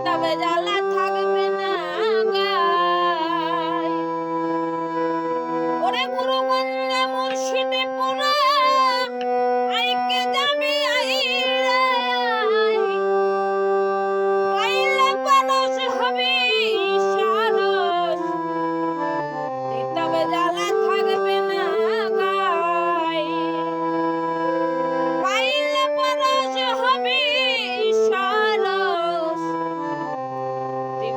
তবে জ্বালা থাকবে না গায়। ওরে গুরুগঞ্জে মুর্শিদে পুরা আইকে যাবি আইরে পাইলে পারস হবি সারস তবে জ্বালা থাকবে না গায়। পাইলে পারস হবি সারস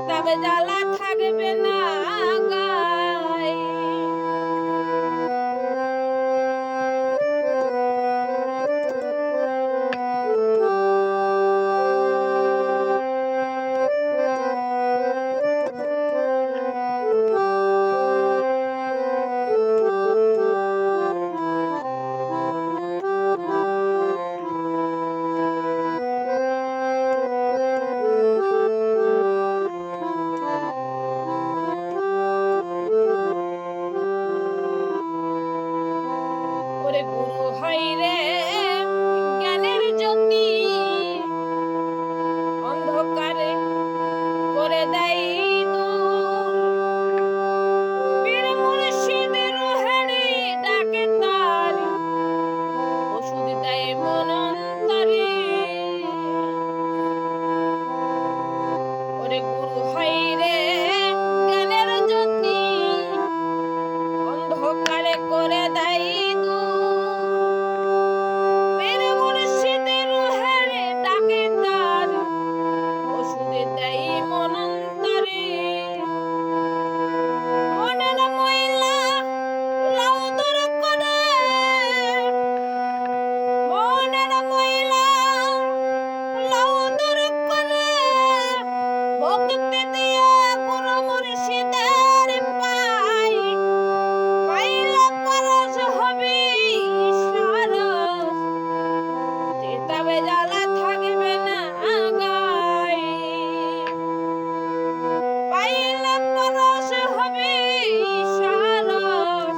তবে জ্বালা থাকবে না গায়। ওরে গুরু হাইরে জ্ঞানের জ্যোতি অন্ধকারে করে দেয় দূর। পীর মুর্শিদের হেড়ে ডাকে তার ওষুধ দেয় মন অন্তরে। ওরে গুরু হাইরে জ্ঞানের জ্যোতি অন্ধকারে করে দেয় তবে জ্বালা থাকবে না গায়। পাইলে পরশ হবে সারস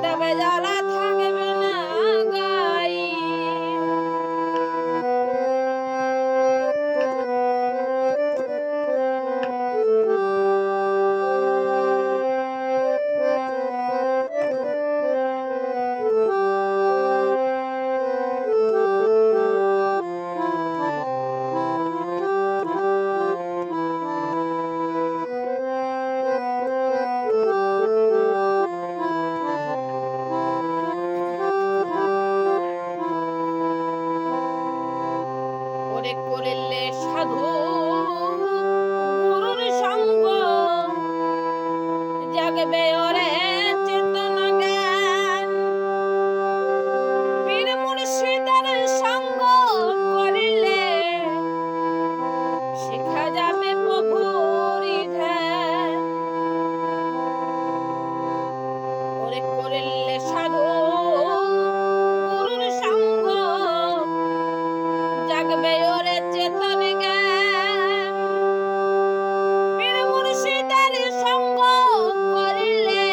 তবে জ্বালা থাকবে না গায়। করিলে সাধু গুরুর সঙ্গ জাগবে ওরে চেতন জ্ঞান। পীর মুর্শিদের সঙ্গ করিলে শিখা যাবে প্রভুর ধ্যান। ওরে করিলে সাধু গুরুর সঙ্গ জাগবে ওরে চেতন জ্ঞান। পীর মুর্শিদের সঙ্গ করিলে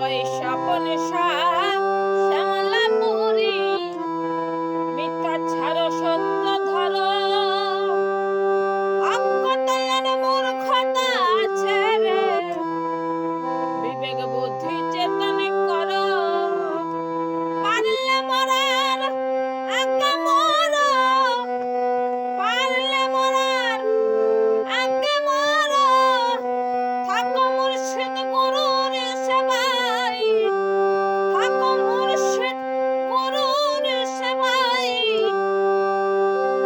ওই স্বপন শ্যামলাপুরি মিথ্যা ছাড়ো সত্য ধরো অজ্ঞতার মূর্খতা ছেড়ে বিবেক বুদ্ধি চেতন করো পারলে মরার আজ্ঞা মরো পারলে মরার আজ্ঞা মরো থাকো মুর্শিদ গুরুর সেবায় থাকো মুর্শিদ গুরুর সেবায়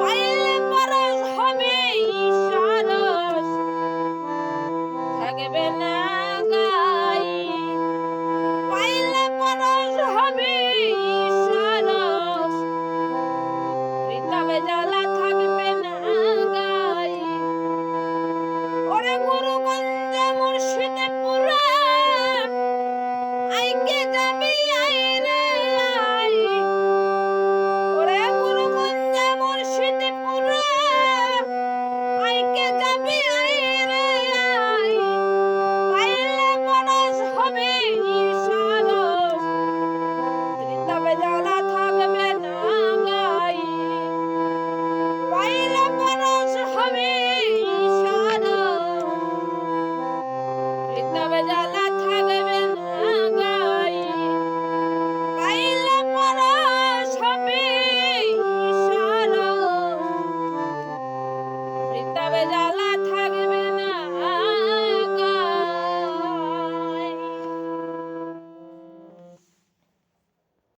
পাইলে পরশ হবে সরস থাকবে না গাই পাইলে পরশ হবে সরস তবে জ্বালা থাকবে না গাই ওরে গুরুগঞ্জে মুর্শিদপুরে আইকে যাবি